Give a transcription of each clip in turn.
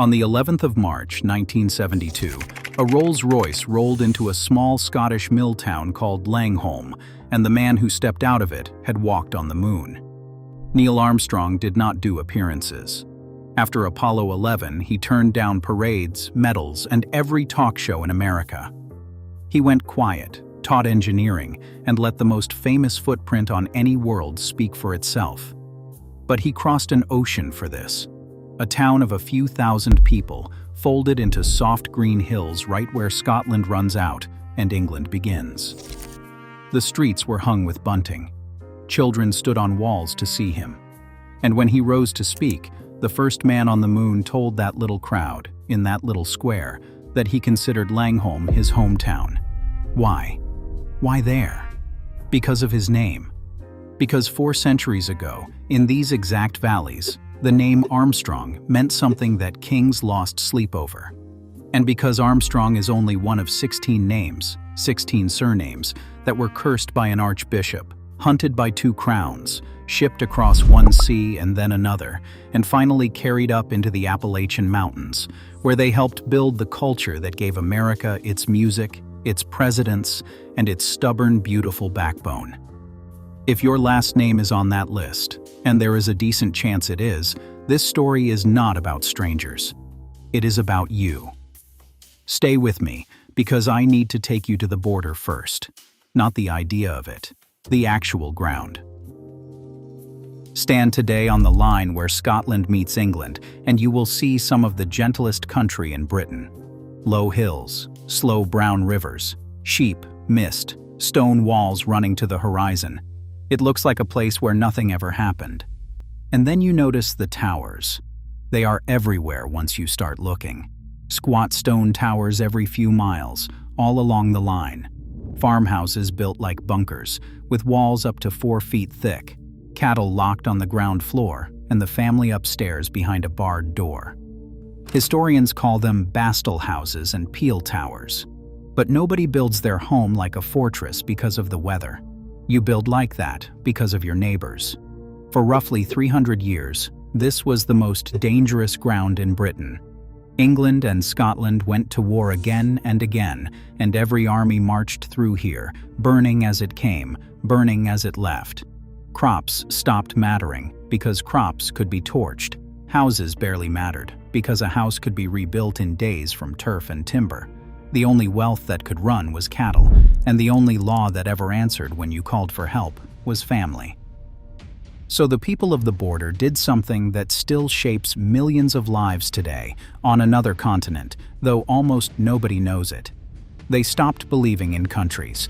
On the 11th of March, 1972, a Rolls-Royce rolled into a small Scottish mill town called Langholm, and the man who stepped out of it had walked on the moon. Neil Armstrong did not do appearances. After Apollo 11, he turned down parades, medals, and every talk show in America. He went quiet, taught engineering, and let the most famous footprint on any world speak for itself. But he crossed an ocean for this. A town of a few thousand people, folded into soft green hills right where Scotland runs out and England begins. The streets were hung with bunting. Children stood on walls to see him. And when he rose to speak, the first man on the moon told that little crowd, in that little square, that he considered Langholm his hometown. Why? Why there? Because of his name. Because 4 centuries ago, in these exact valleys, the name Armstrong meant something that kings lost sleep over. And because Armstrong is only one of 16 names, 16 surnames, that were cursed by an archbishop, hunted by 2 crowns, shipped across one sea and then another, and finally carried up into the Appalachian Mountains, where they helped build the culture that gave America its music, its presidents, and its stubborn, beautiful backbone. If your last name is on that list, and there is a decent chance it is, this story is not about strangers. It is about you. Stay with me, because I need to take you to the border first. Not the idea of it, the actual ground. Stand today on the line where Scotland meets England, and you will see some of the gentlest country in Britain. Low hills, slow brown rivers, sheep, mist, stone walls running to the horizon. It looks like a place where nothing ever happened. And then you notice the towers. They are everywhere once you start looking. Squat stone towers every few miles, all along the line. Farmhouses built like bunkers, with walls up to 4 feet thick. Cattle locked on the ground floor, and the family upstairs behind a barred door. Historians call them bastle houses and peel towers. But nobody builds their home like a fortress because of the weather. You build like that because of your neighbors. For roughly 300 years, this was the most dangerous ground in Britain. England and Scotland went to war again and again, and every army marched through here, burning as it came, burning as it left. Crops stopped mattering because crops could be torched. Houses barely mattered because a house could be rebuilt in days from turf and timber. The only wealth that could run was cattle, and the only law that ever answered when you called for help was family. So the people of the border did something that still shapes millions of lives today on another continent, though almost nobody knows it. They stopped believing in countries,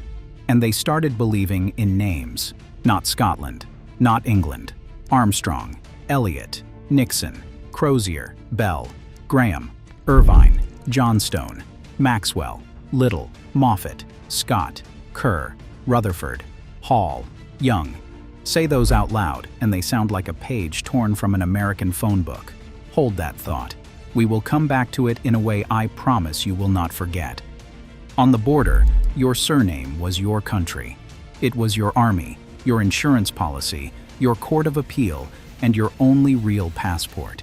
and they started believing in names. Not Scotland, not England. Armstrong, Elliot, Nixon, Crozier, Bell, Graham, Irvine, Johnstone, Maxwell, Little, Moffat, Scott, Kerr, Rutherford, Hall, Young. Say those out loud, and they sound like a page torn from an American phone book. Hold that thought. We will come back to it in a way I promise you will not forget. On the border, your surname was your country. It was your army, your insurance policy, your court of appeal, and your only real passport.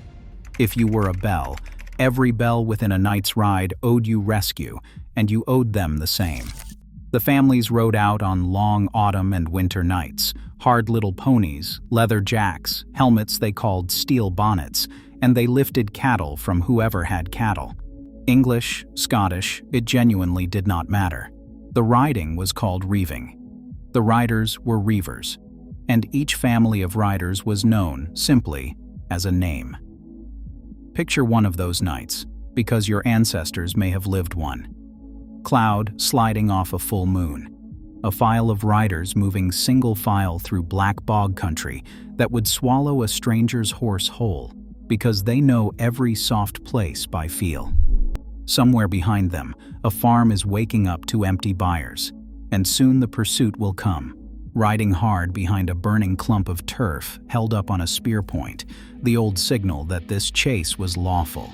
If you were a belle, every belle within a night's ride owed you rescue, and you owed them the same. The families rode out on long autumn and winter nights, hard little ponies, leather jacks, helmets they called steel bonnets, and they lifted cattle from whoever had cattle. English, Scottish, it genuinely did not matter. The riding was called reiving. The riders were reivers, and each family of riders was known simply as a name. Picture one of those nights, because your ancestors may have lived one. Cloud sliding off a full moon. A file of riders moving single file through black bog country that would swallow a stranger's horse whole, because they know every soft place by feel. Somewhere behind them, a farm is waking up to empty byres, and soon the pursuit will come. Riding hard behind a burning clump of turf held up on a spear point, the old signal that this chase was lawful.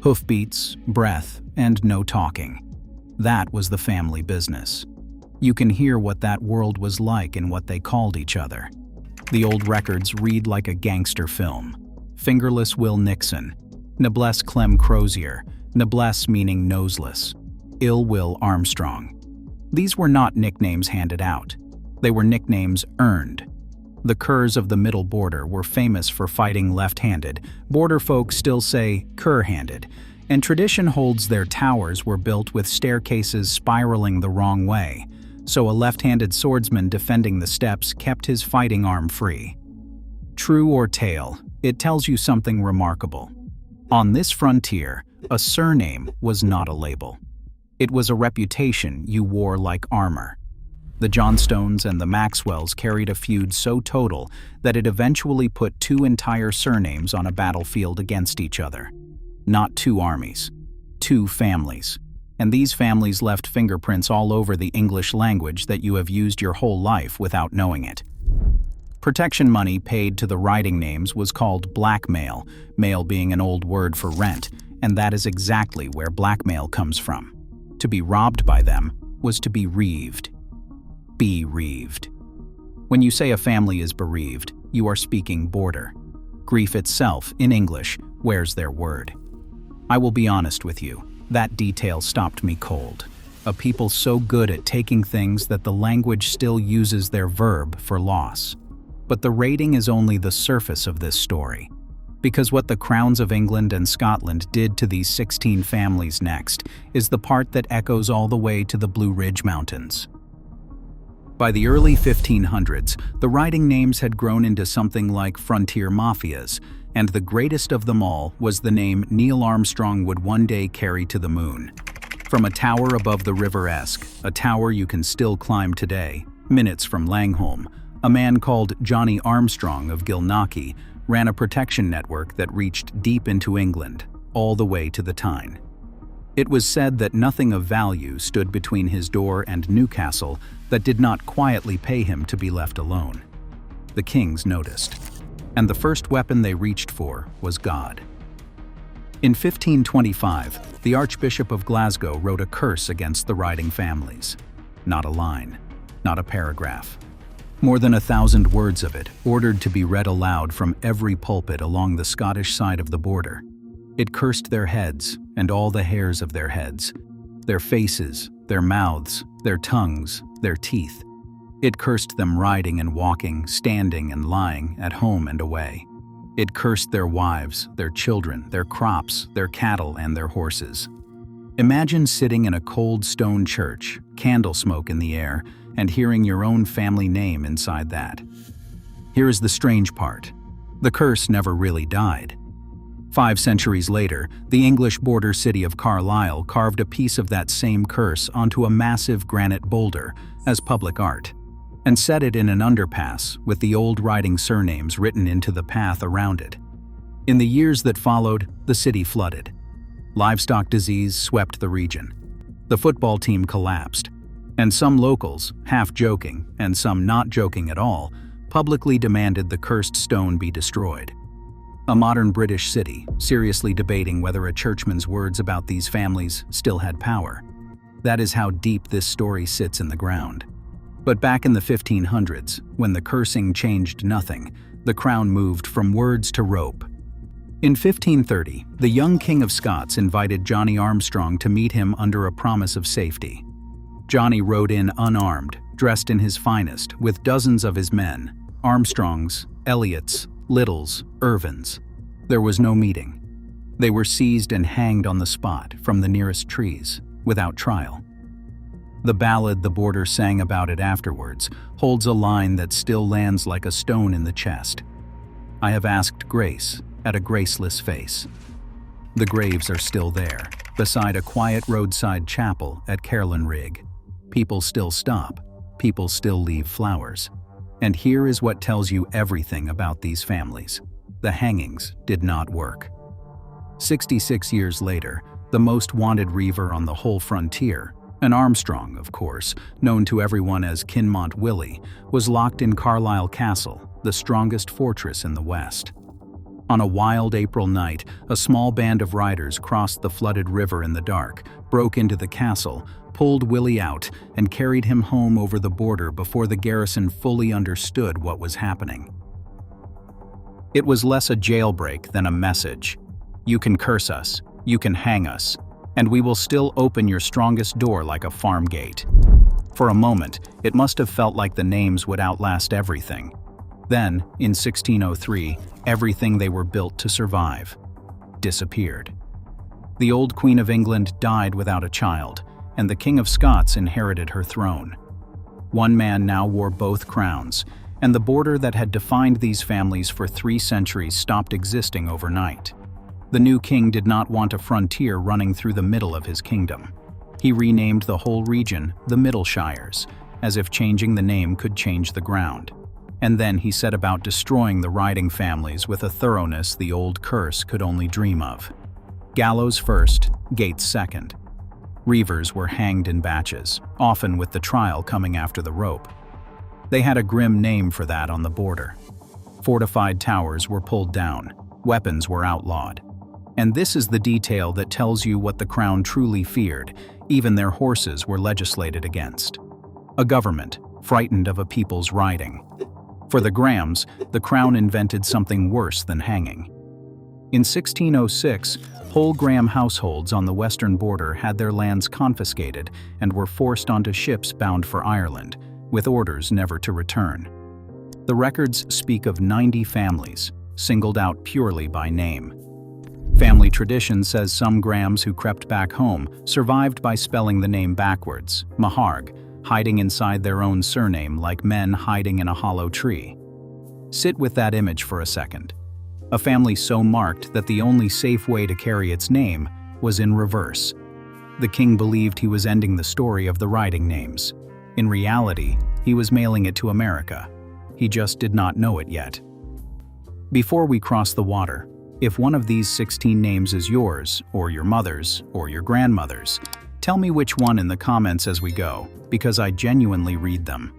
Hoofbeats, breath, and no talking. That was the family business. You can hear what that world was like in what they called each other. The old records read like a gangster film. Fingerless Will Nixon, Noblesse Clem Crozier, noblesse meaning noseless, ill will Armstrong. These were not nicknames handed out. They were nicknames earned. The Kerrs of the Middle Border were famous for fighting left-handed. Border folk still say Kerr-handed, and tradition holds their towers were built with staircases spiraling the wrong way, so a left-handed swordsman defending the steps kept his fighting arm free. True or tale, it tells you something remarkable. On this frontier, a surname was not a label. It was a reputation you wore like armor. The Johnstones and the Maxwells carried a feud so total that it eventually put two entire surnames on a battlefield against each other. Not two armies, two families. And these families left fingerprints all over the English language that you have used your whole life without knowing it. Protection money paid to the riding names was called blackmail, mail being an old word for rent, and that is exactly where blackmail comes from. To be robbed by them was to be reived. Bereaved. When you say a family is bereaved, you are speaking border. Grief itself, in English, wears their word. I will be honest with you, that detail stopped me cold. A people so good at taking things that the language still uses their verb for loss. But the rating is only the surface of this story. Because what the crowns of England and Scotland did to these 16 families next is the part that echoes all the way to the Blue Ridge Mountains. By the early 1500s, the riding names had grown into something like frontier mafias, and the greatest of them all was the name Neil Armstrong would one day carry to the moon. From a tower above the River Esk, a tower you can still climb today, minutes from Langholm, a man called Johnny Armstrong of Gilnockie ran a protection network that reached deep into England, all the way to the Tyne. It was said that nothing of value stood between his door and Newcastle that did not quietly pay him to be left alone. The kings noticed, and the first weapon they reached for was God. In 1525, the Archbishop of Glasgow wrote a curse against the riding families. Not a line, not a paragraph. More than 1,000 words of it, ordered to be read aloud from every pulpit along the Scottish side of the border. It cursed their heads and all the hairs of their heads, their faces, their mouths, their tongues, their teeth. It cursed them riding and walking, standing and lying, at home and away. It cursed their wives, their children, their crops, their cattle, and their horses. Imagine sitting in a cold stone church, candle smoke in the air, and hearing your own family name inside that. Here is the strange part. The curse never really died. 5 centuries later, the English border city of Carlisle carved a piece of that same curse onto a massive granite boulder as public art, and set it in an underpass with the old riding surnames written into the path around it. In the years that followed, the city flooded. Livestock disease swept the region. The football team collapsed, and some locals, half joking and some not joking at all, publicly demanded the cursed stone be destroyed. A modern British city, seriously debating whether a churchman's words about these families still had power. That is how deep this story sits in the ground. But back in the 1500s, when the cursing changed nothing, the crown moved from words to rope. In 1530, the young King of Scots invited Johnny Armstrong to meet him under a promise of safety. Johnny rode in unarmed, dressed in his finest, with dozens of his men, Armstrongs, Elliots, Littles, Irvins. There was no meeting. They were seized and hanged on the spot from the nearest trees, without trial. The ballad the border sang about it afterwards holds a line that still lands like a stone in the chest. I have asked grace at a graceless face. The graves are still there, beside a quiet roadside chapel at Cairlinrig. People still stop, people still leave flowers. And here is what tells you everything about these families. The hangings did not work. 66 years later, the most wanted Reiver on the whole frontier, an Armstrong, of course, known to everyone as Kinmont Willie, was locked in Carlisle Castle, the strongest fortress in the West. On a wild April night, a small band of riders crossed the flooded river in the dark, broke into the castle, pulled Willie out, and carried him home over the border before the garrison fully understood what was happening. It was less a jailbreak than a message. You can curse us, you can hang us, and we will still open your strongest door like a farm gate. For a moment, it must have felt like the names would outlast everything. Then, in 1603, everything they were built to survive disappeared. The old Queen of England died without a child, and the King of Scots inherited her throne. One man now wore both crowns, and the border that had defined these families for 3 centuries stopped existing overnight. The new king did not want a frontier running through the middle of his kingdom. He renamed the whole region the Middleshires, as if changing the name could change the ground. And then he set about destroying the riding families with a thoroughness the old curse could only dream of. Gallows first, gates second. Reivers were hanged in batches, often with the trial coming after the rope. They had a grim name for that on the border. Fortified towers were pulled down, weapons were outlawed. And this is the detail that tells you what the crown truly feared. Even their horses were legislated against. A government, frightened of a people's riding. For the Grahams, the crown invented something worse than hanging. In 1606, whole Graham households on the western border had their lands confiscated and were forced onto ships bound for Ireland, with orders never to return. The records speak of 90 families, singled out purely by name. Family tradition says some Grahams who crept back home survived by spelling the name backwards, Maharg, hiding inside their own surname like men hiding in a hollow tree. Sit with that image for a second. A family so marked that the only safe way to carry its name was in reverse. The king believed he was ending the story of the riding names. In reality, he was mailing it to America. He just did not know it yet. Before we cross the water, if one of these 16 names is yours, or your mother's, or your grandmother's, tell me which one in the comments as we go, because I genuinely read them.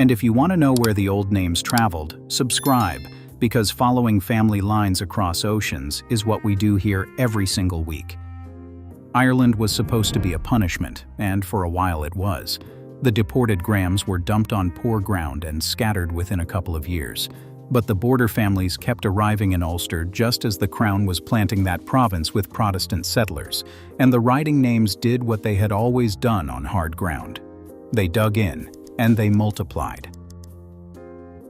And if you want to know where the old names traveled, subscribe, because following family lines across oceans is what we do here every single week. Ireland was supposed to be a punishment, and for a while it was. The deported Grahams were dumped on poor ground and scattered within a couple of years. But the border families kept arriving in Ulster just as the crown was planting that province with Protestant settlers, and the riding names did what they had always done on hard ground. They dug in, and they multiplied.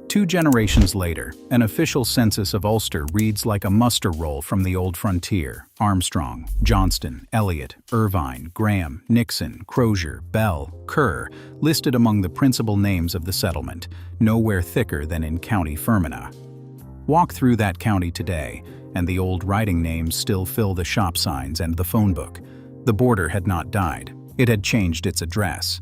2 generations later, an official census of Ulster reads like a muster roll from the old frontier: Armstrong, Johnston, Elliot, Irvine, Graham, Nixon, Crozier, Bell, Kerr, listed among the principal names of the settlement, nowhere thicker than in County Fermanagh. Walk through that county today, and the old riding names still fill the shop signs and the phone book. The border had not died, it had changed its address.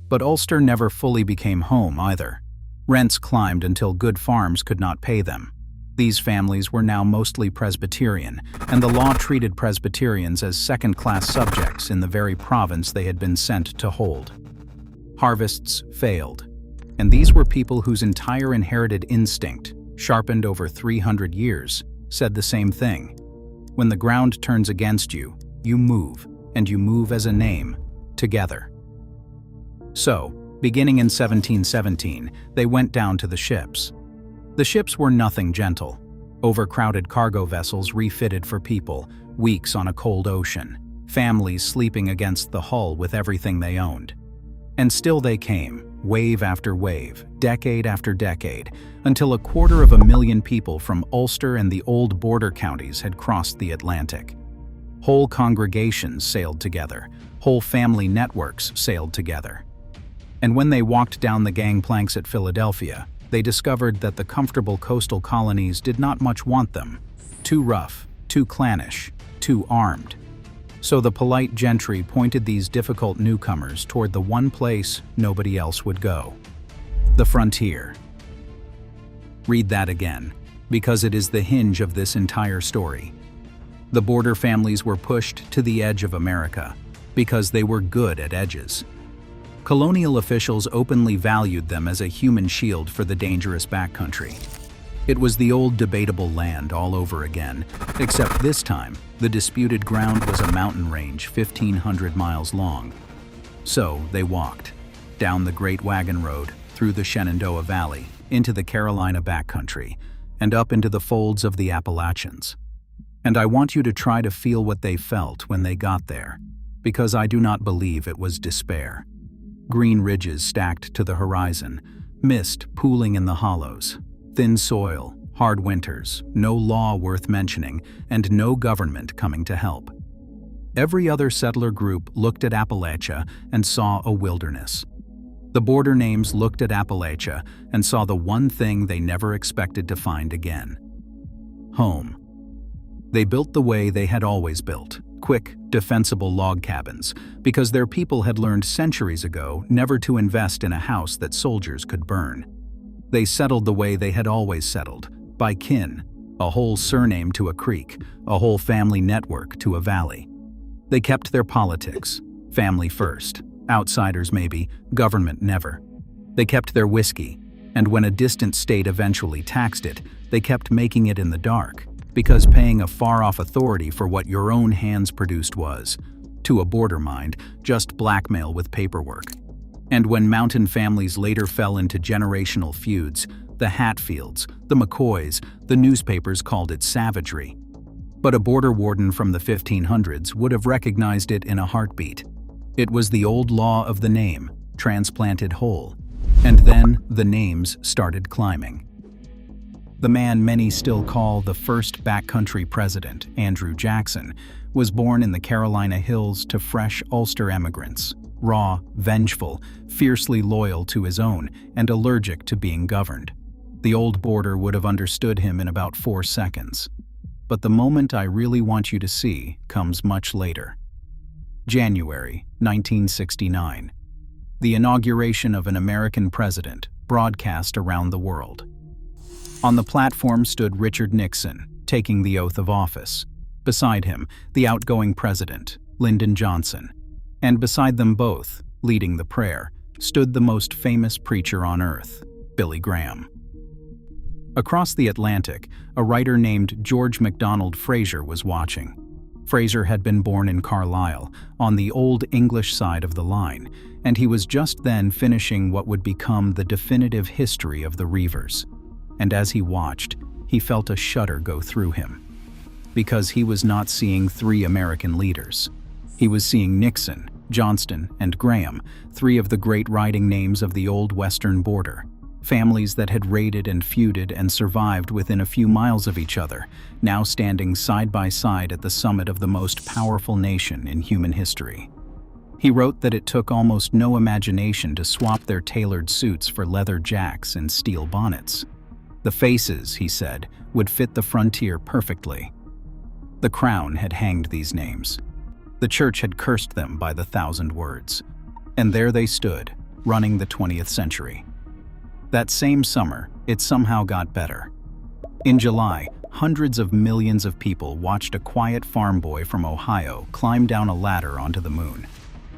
But Ulster never fully became home either. Rents climbed until good farms could not pay them. These families were now mostly Presbyterian, and the law treated Presbyterians as second-class subjects in the very province they had been sent to hold. Harvests failed, and these were people whose entire inherited instinct, sharpened over 300 years, said the same thing. When the ground turns against you, you move, and you move as a name, together. So, beginning in 1717, they went down to the ships. The ships were nothing gentle. Overcrowded cargo vessels refitted for people, weeks on a cold ocean, families sleeping against the hull with everything they owned. And still they came, wave after wave, decade after decade, until 250,000 people from Ulster and the old border counties had crossed the Atlantic. Whole congregations sailed together, whole family networks sailed together. And when they walked down the gangplanks at Philadelphia, they discovered that the comfortable coastal colonies did not much want them. Too rough, too clannish, too armed. So the polite gentry pointed these difficult newcomers toward the one place nobody else would go: the frontier. Read that again, because it is the hinge of this entire story. The border families were pushed to the edge of America because they were good at edges. Colonial officials openly valued them as a human shield for the dangerous backcountry. It was the old debatable land all over again, except this time, the disputed ground was a mountain range 1,500 miles long. So they walked, down the Great Wagon Road, through the Shenandoah Valley, into the Carolina backcountry, and up into the folds of the Appalachians. And I want you to try to feel what they felt when they got there, because I do not believe it was despair. Green ridges stacked to the horizon, mist pooling in the hollows, thin soil, hard winters, no law worth mentioning, and no government coming to help. Every other settler group looked at Appalachia and saw a wilderness. The border names looked at Appalachia and saw the one thing they never expected to find again: home. They built the way they had always built, quick, defensible log cabins, because their people had learned centuries ago never to invest in a house that soldiers could burn. They settled the way they had always settled, by kin, a whole surname to a creek, a whole family network to a valley. They kept their politics, family first, outsiders maybe, government never. They kept their whiskey, and when a distant state eventually taxed it, they kept making it in the dark, because paying a far-off authority for what your own hands produced was, to a border mind, just blackmail with paperwork. And when mountain families later fell into generational feuds, the Hatfields, the McCoys, the newspapers called it savagery. But a border warden from the 1500s would have recognized it in a heartbeat. It was the old law of the name, transplanted whole. And then the names started climbing. The man many still call the first backcountry president, Andrew Jackson, was born in the Carolina Hills to fresh Ulster emigrants, raw, vengeful, fiercely loyal to his own, and allergic to being governed. The old border would have understood him in about 4 seconds. But the moment I really want you to see comes much later. January 1969. The inauguration of an American president, broadcast around the world. On the platform stood Richard Nixon, taking the oath of office. Beside him, the outgoing president, Lyndon Johnson. And beside them both, leading the prayer, stood the most famous preacher on earth, Billy Graham. Across the Atlantic, a writer named George MacDonald Fraser was watching. Fraser had been born in Carlisle, on the Old English side of the line, and he was just then finishing what would become the definitive history of the Reivers. And as he watched, he felt a shudder go through him. Because he was not seeing 3 American leaders. He was seeing Nixon, Johnston, and Graham, 3 of the great riding names of the old western border. Families that had raided and feuded and survived within a few miles of each other, now standing side by side at the summit of the most powerful nation in human history. He wrote that it took almost no imagination to swap their tailored suits for leather jacks and steel bonnets. The faces, he said, would fit the frontier perfectly. The crown had hanged these names. The church had cursed them by the 1,000 words. And there they stood, running the 20th century. That same summer, it somehow got better. In July, hundreds of millions of people watched a quiet farm boy from Ohio climb down a ladder onto the moon.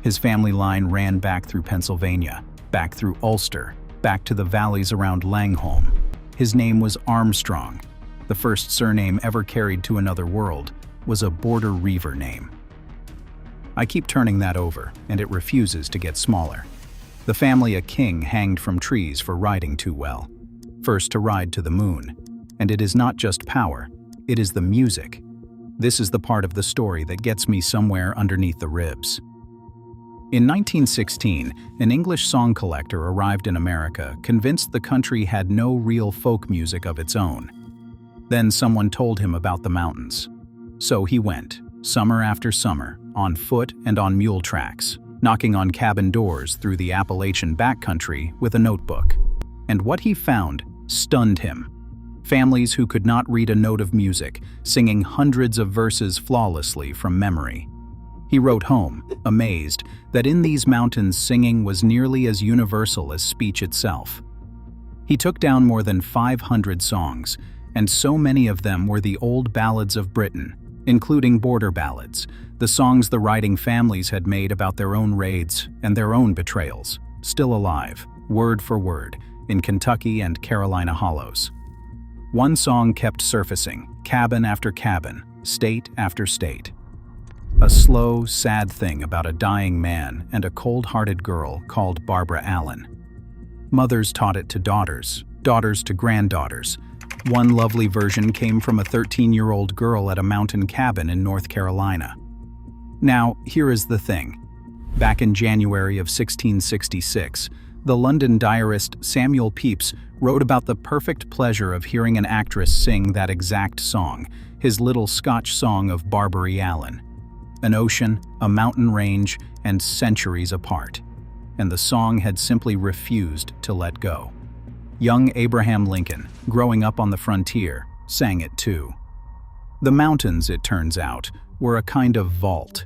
His family line ran back through Pennsylvania, back through Ulster, back to the valleys around Langholm. His name was Armstrong. The first surname ever carried to another world was a Border Reiver name. I keep turning that over, and it refuses to get smaller. The family a king hanged from trees for riding too well. First to ride to the moon. And it is not just power, it is the music. This is the part of the story that gets me somewhere underneath the ribs. In 1916, an English song collector arrived in America, convinced the country had no real folk music of its own. Then someone told him about the mountains. So he went, summer after summer, on foot and on mule tracks, knocking on cabin doors through the Appalachian backcountry with a notebook. And what he found stunned him. Families who could not read a note of music, singing hundreds of verses flawlessly from memory. He wrote home, amazed, that in these mountains singing was nearly as universal as speech itself. He took down more than 500 songs, and so many of them were the old ballads of Britain, including border ballads, the songs the riding families had made about their own raids and their own betrayals, still alive, word for word, in Kentucky and Carolina hollows. One song kept surfacing, cabin after cabin, state after state. A slow, sad thing about a dying man and a cold-hearted girl called Barbara Allen. Mothers taught it to daughters, daughters to granddaughters, One lovely version came from a 13-year-old girl at a mountain cabin in North Carolina. Now, here is the thing. Back in January of 1666, the London diarist Samuel Pepys wrote about the perfect pleasure of hearing an actress sing that exact song, his little Scotch song of Barbary Allen. An ocean, a mountain range, and centuries apart. And the song had simply refused to let go. Young Abraham Lincoln, growing up on the frontier, sang it too. The mountains, it turns out, were a kind of vault.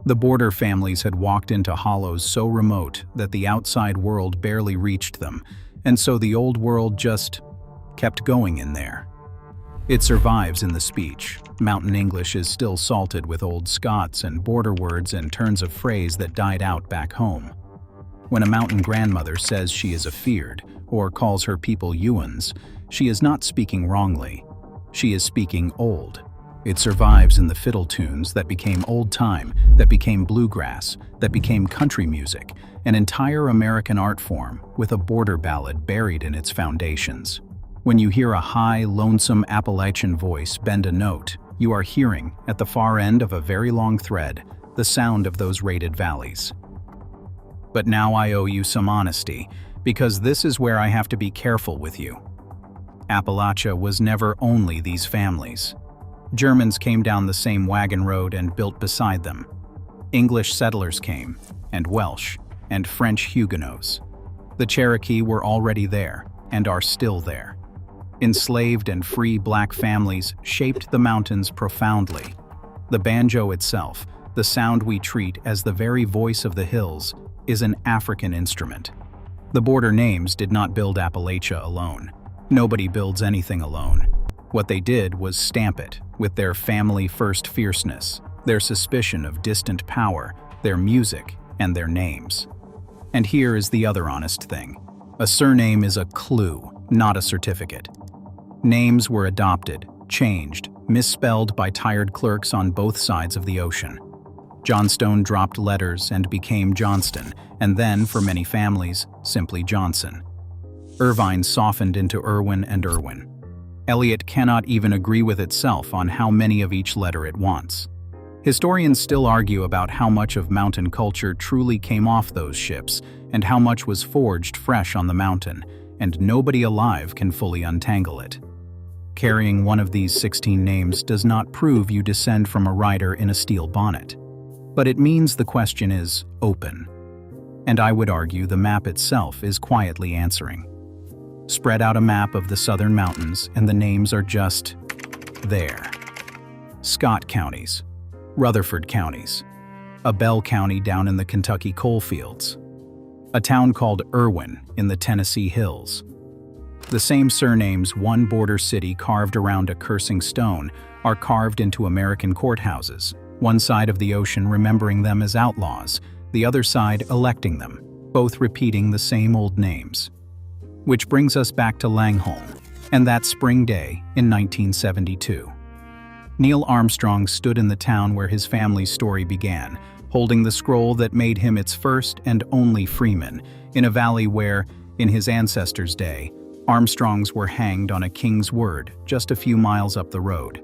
The border families had walked into hollows so remote that the outside world barely reached them, and so the old world just kept going in there. It survives in the speech. Mountain English is still salted with old Scots and border words and turns of phrase that died out back home. When a mountain grandmother says she is afeard, or calls her people Ewans, she is not speaking wrongly. She is speaking old. It survives in the fiddle tunes that became old time, that became bluegrass, that became country music, an entire American art form with a border ballad buried in its foundations. When you hear a high, lonesome Appalachian voice bend a note, you are hearing, at the far end of a very long thread, the sound of those raided valleys. But now I owe you some honesty, because this is where I have to be careful with you. Appalachia was never only these families. Germans came down the same wagon road and built beside them. English settlers came, and Welsh, and French Huguenots. The Cherokee were already there, and are still there. Enslaved and free black families shaped the mountains profoundly. The banjo itself, the sound we treat as the very voice of the hills, is an African instrument. The border names did not build Appalachia alone. Nobody builds anything alone. What they did was stamp it with their family-first fierceness, their suspicion of distant power, their music, and their names. And here is the other honest thing. A surname is a clue, not a certificate. Names were adopted, changed, misspelled by tired clerks on both sides of the ocean. Johnstone dropped letters and became Johnston, and then, for many families, simply Johnson. Irvine softened into Irwin and Irwin. Eliot cannot even agree with itself on how many of each letter it wants. Historians still argue about how much of mountain culture truly came off those ships and how much was forged fresh on the mountain, and nobody alive can fully untangle it. Carrying one of these 16 names does not prove you descend from a rider in a steel bonnet, but it means the question is open. And I would argue the map itself is quietly answering. Spread out a map of the southern mountains and the names are just there. Scott counties, Rutherford counties, a Bell County down in the Kentucky coal fields, a town called Irwin in the Tennessee hills. The same surnames one border city carved around a cursing stone are carved into American courthouses, one side of the ocean remembering them as outlaws, the other side electing them, both repeating the same old names. Which brings us back to Langholm, and that spring day in 1972. Neil Armstrong stood in the town where his family's story began, holding the scroll that made him its first and only freeman, in a valley where, in his ancestors' day, Armstrongs were hanged on a king's word just a few miles up the road.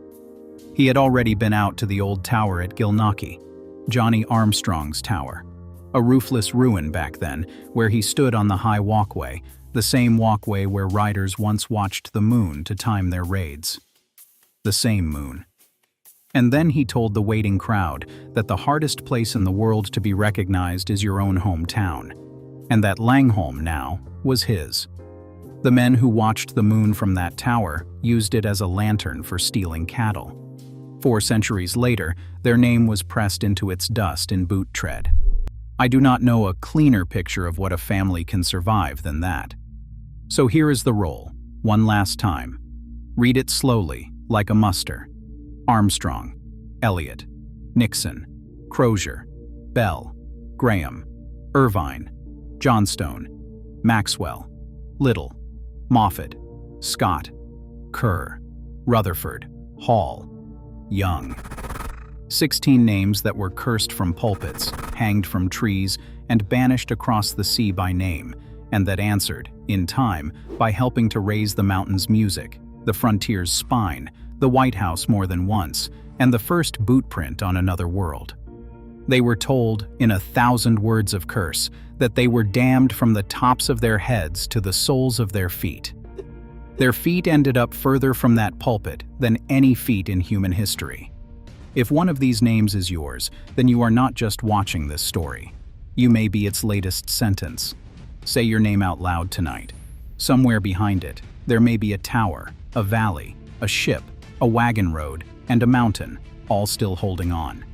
He had already been out to the old tower at Gilnockie, Johnny Armstrong's tower, a roofless ruin back then, where he stood on the high walkway, the same walkway where riders once watched the moon to time their raids. The same moon. And then he told the waiting crowd that the hardest place in the world to be recognized is your own hometown, and that Langholm now was his. The men who watched the moon from that tower used it as a lantern for stealing cattle. 4 centuries later, their name was pressed into its dust in boot tread. I do not know a cleaner picture of what a family can survive than that. So here is the roll, one last time. Read it slowly, like a muster. Armstrong, Eliot, Nixon, Crozier, Bell, Graham, Irvine, Johnstone, Maxwell, Little, Moffat, Scott, Kerr, Rutherford, Hall, Young. 16 names that were cursed from pulpits, hanged from trees, and banished across the sea by name, and that answered, in time, by helping to raise the mountain's music, the frontier's spine, the White House more than once, and the first boot print on another world. They were told, in 1,000 words of curse, that they were damned from the tops of their heads to the soles of their feet. Their feet ended up further from that pulpit than any feet in human history. If one of these names is yours, then you are not just watching this story. You may be its latest sentence. Say your name out loud tonight. Somewhere behind it, there may be a tower, a valley, a ship, a wagon road, and a mountain, all still holding on.